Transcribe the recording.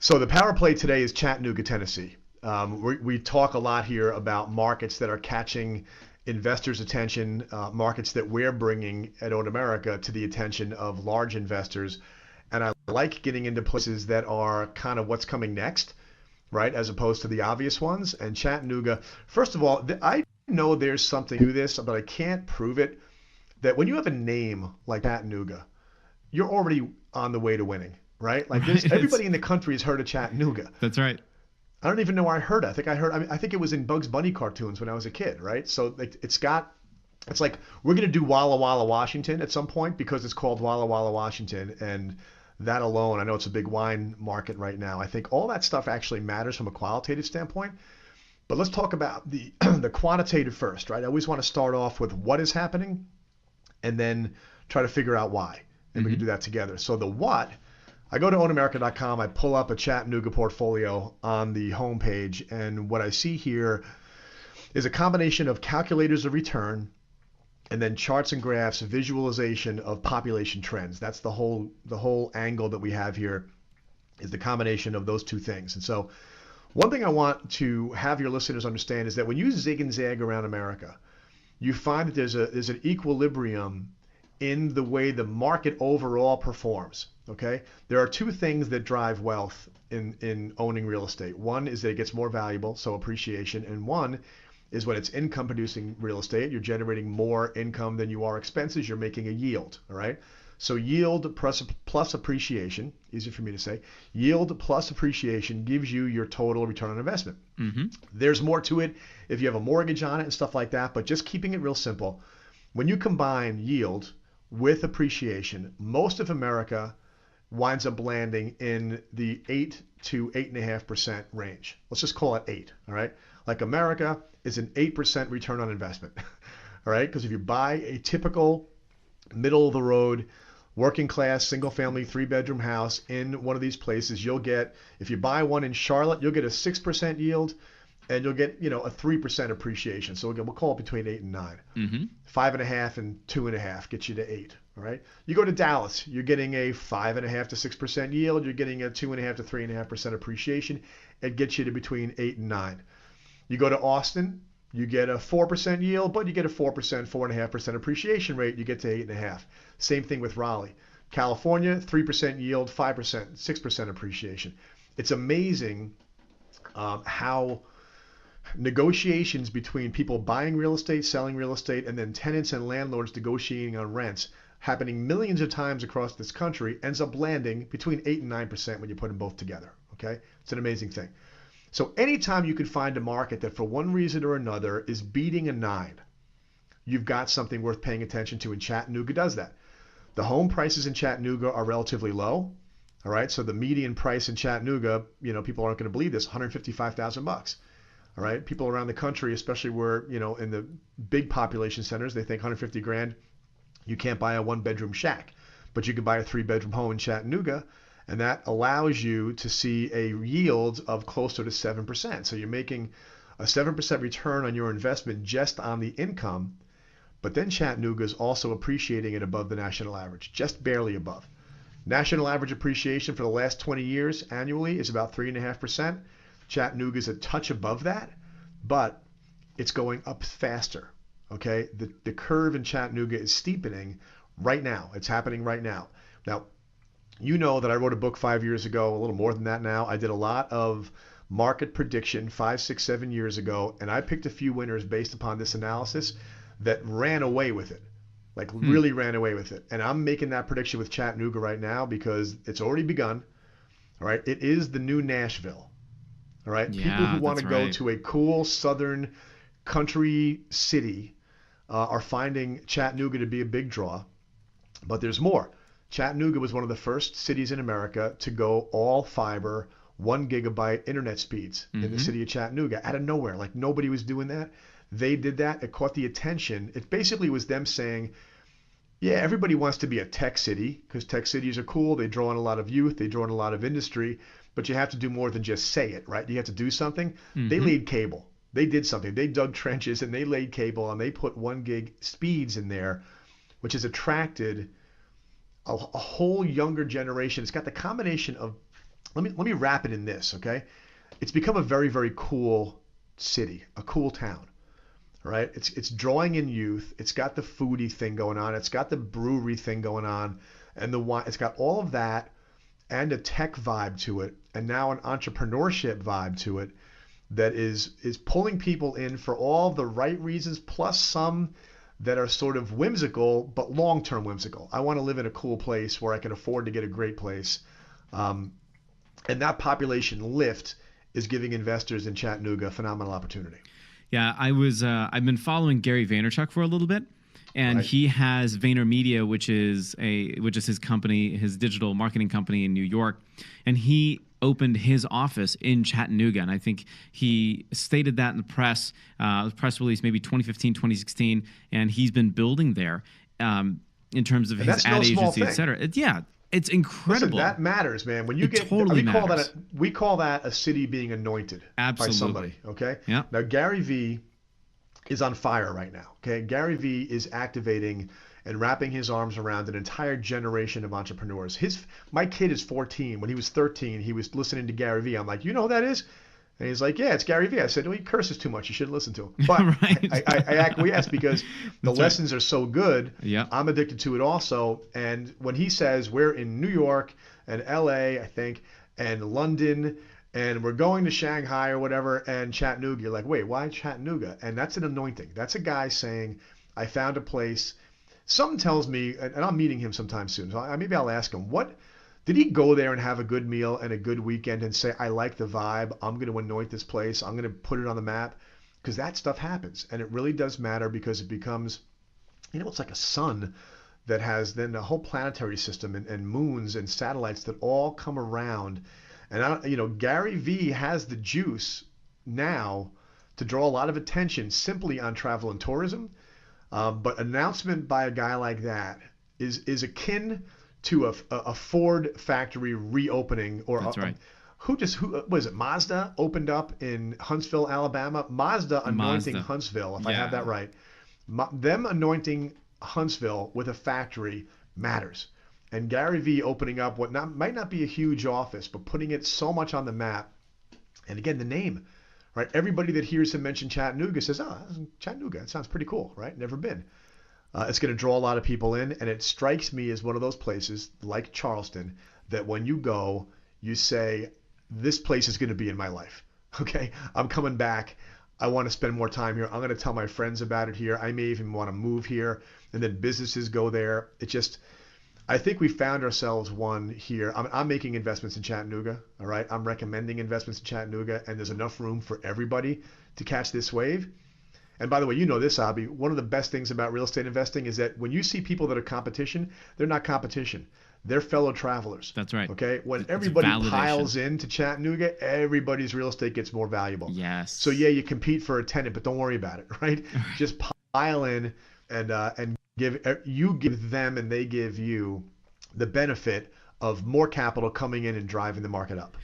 So the power play today is Chattanooga, Tennessee. We talk a lot here about markets that are catching investors' attention, markets that we're bringing at Own America to the attention of large investors. And I like getting into places that are kind of what's coming next, right, as opposed to the obvious ones. And Chattanooga, first of all, I know there's something to this, but I can't prove it, that when you have a name like Chattanooga, you're already on the way to winning, right? Like Right. there's everybody in the country has heard of Chattanooga. That's right. I don't even know where I heard it. I think it was in Bugs Bunny cartoons when I was a kid, right? So like it's like we're gonna do Walla Walla, Washington at some point because it's called Walla Walla, Washington, and that alone, I know it's a big wine market right now. I think all that stuff actually matters from a qualitative standpoint. But let's talk about the the quantitative first, right? I always want to start off with what is happening and then try to figure out why. And we can Hmm. do that together. So the what, I go to ownamerica.com, I pull up a Chattanooga portfolio on the homepage, and what I see here is a combination of calculators of return and then charts and graphs, visualization of population trends. That's the whole angle that we have here is the combination of those two things. And so one thing I want to have your listeners understand is that when you zig and zag around America, you find that there's an equilibrium in the way the market overall performs. Okay, there are two things that drive wealth in owning real estate. One is that it gets more valuable, so appreciation, and one is when it's income producing real estate, you're generating more income than you are expenses, you're making a yield. All right. So yield plus appreciation, easy for me to say, yield plus appreciation gives you your total return on investment. Hmm. There's more to it if you have a mortgage on it and stuff like that, but just keeping it real simple. When you combine yield with appreciation, most of America winds up landing in the 8 to 8.5% range. Let's just call it 8, all right? Like America is an 8% return on investment, all right? Because if you buy a typical middle of the road working class single family 3-bedroom house in one of these places, you'll get, if you buy one in Charlotte, you'll get a 6% yield and you'll get, a 3% appreciation. So we'll call it between 8 and 9. Hmm. 5.5 and 2.5 gets you to 8. All right. You go to Dallas, you're getting a 5.5 to 6% yield. You're getting a 2.5 to 3.5% appreciation. It gets you to between 8 and 9. You go to Austin, you get a 4% yield, but you get a 4%, 4.5% appreciation rate. You get to 8.5. Same thing with Raleigh. California, 3% yield, 5%, 6% appreciation. It's amazing how negotiations between people buying real estate, selling real estate, and then tenants and landlords negotiating on rents happening millions of times across this country ends up landing between 8 and 9% when you put them both together. Okay? It's an amazing thing. So anytime you can find a market that for one reason or another is beating a 9, you've got something worth paying attention to, and Chattanooga does that. The home prices in Chattanooga are relatively low. All right, so the median price in Chattanooga, people aren't going to believe this, $155,000. All right, people around the country, especially where, in the big population centers, they think 150 grand, you can't buy a 1-bedroom shack, but you can buy a 3-bedroom home in Chattanooga, and that allows you to see a yield of closer to 7%. So you're making a 7% return on your investment just on the income, but then Chattanooga is also appreciating it above the national average, just barely above. National average appreciation for the last 20 years annually is about 3.5%. Chattanooga is a touch above that, but it's going up faster. Okay, the curve in Chattanooga is steepening right now. It's happening right now. Now, you know that I wrote a book 5 years ago, a little more than that now. I did a lot of market prediction 5, 6, 7 years ago, and I picked a few winners based upon this analysis that ran away with it, like Hmm. really ran away with it. And I'm making that prediction with Chattanooga right now because it's already begun. All right, it is the new Nashville. All right, people who Yeah, want that's to go right. to a cool southern country city are finding Chattanooga to be a big draw. But there's more. Chattanooga was one of the first cities in America to go all fiber, 1 gigabyte internet speeds in the Hmm. city of Chattanooga out of nowhere. Like nobody was doing that. They did that. It caught the attention. It basically was them saying, yeah, everybody wants to be a tech city because tech cities are cool. They draw in a lot of youth. They draw in a lot of industry. But you have to do more than just say it, right? You have to do something. They Hmm. laid cable. They did something. They dug trenches and they laid cable and they put 1 gig speeds in there, which has attracted a whole younger generation. It's got the combination of let me wrap it in this, okay? It's become a very, very cool city, a cool town, right? It's drawing in youth. It's got the foodie thing going on. It's got the brewery thing going on, and the wine. It's got all of that and a tech vibe to it, and now an entrepreneurship vibe to it that is pulling people in for all the right reasons, plus some that are sort of whimsical, but long-term whimsical. I want to live in a cool place where I can afford to get a great place. Um, and that population lift is giving investors in Chattanooga a phenomenal opportunity. Yeah, I've been following Gary Vaynerchuk for a little bit, and Right. he has VaynerMedia, which is his company, his digital marketing company in New York, and he opened his office in Chattanooga, and I think he stated that in the press release maybe 2015, 2016, and he's been building there in terms of And his that's ad no small agency, et thing. cetera. It's incredible. Listen, that matters, man. When you It get, totally we call matters. that a city being anointed by Absolutely. somebody. Okay. Yeah. Now Gary V is on fire right now. Okay. Gary V is activating and wrapping his arms around an entire generation of entrepreneurs. My kid is 14. When he was 13, he was listening to Gary V. I'm like, you know who that is? And he's like, yeah, it's Gary Vee. I said, well, he curses too much. You shouldn't listen to him. But Right. I acquiesce because the That's right. lessons are so good. Yeah. I'm addicted to it also. And when he says we're in New York and LA, I think, and London, and we're going to Shanghai or whatever, and Chattanooga, you're like, wait, why Chattanooga? And that's an anointing. That's a guy saying, I found a place. Something tells me, and I'm meeting him sometime soon, so maybe I'll ask him, what did he go there and have a good meal and a good weekend and say, I like the vibe, I'm going to anoint this place, I'm going to put it on the map? Because that stuff happens, and it really does matter because it becomes, it's like a sun that has then a whole planetary system and moons and satellites that all come around. And Gary Vee has the juice now to draw a lot of attention simply on travel and tourism. But announcement by a guy like that is akin to a Ford factory reopening, or That's right. who was it? Mazda opened up in Huntsville, Alabama. Mazda anointing Mazda. Huntsville, if I have Yeah. that right. Them anointing Huntsville with a factory matters. And Gary Vee opening up might not be a huge office, but putting it so much on the map. And again, the name, right? Everybody that hears him mention Chattanooga says, "Oh, Chattanooga. That sounds pretty cool, right? Never been." It's going to draw a lot of people in, and it strikes me as one of those places like Charleston that when you go, you say, "This place is going to be in my life." Okay, I'm coming back. I want to spend more time here. I'm going to tell my friends about it here. I may even want to move here, and then businesses go there. I think we found ourselves one here. I'm making investments in Chattanooga. All right, I'm recommending investments in Chattanooga, and there's enough room for everybody to catch this wave. And by the way, you know this, Abby. One of the best things about real estate investing is that when you see people that are competition, they're not competition. They're fellow travelers. That's right. Okay? When It's everybody validation. piles into Chattanooga, everybody's real estate gets more valuable. Yes. So yeah, you compete for a tenant, but don't worry about it, right? Just pile in and give them and they give you the benefit of more capital coming in and driving the market up.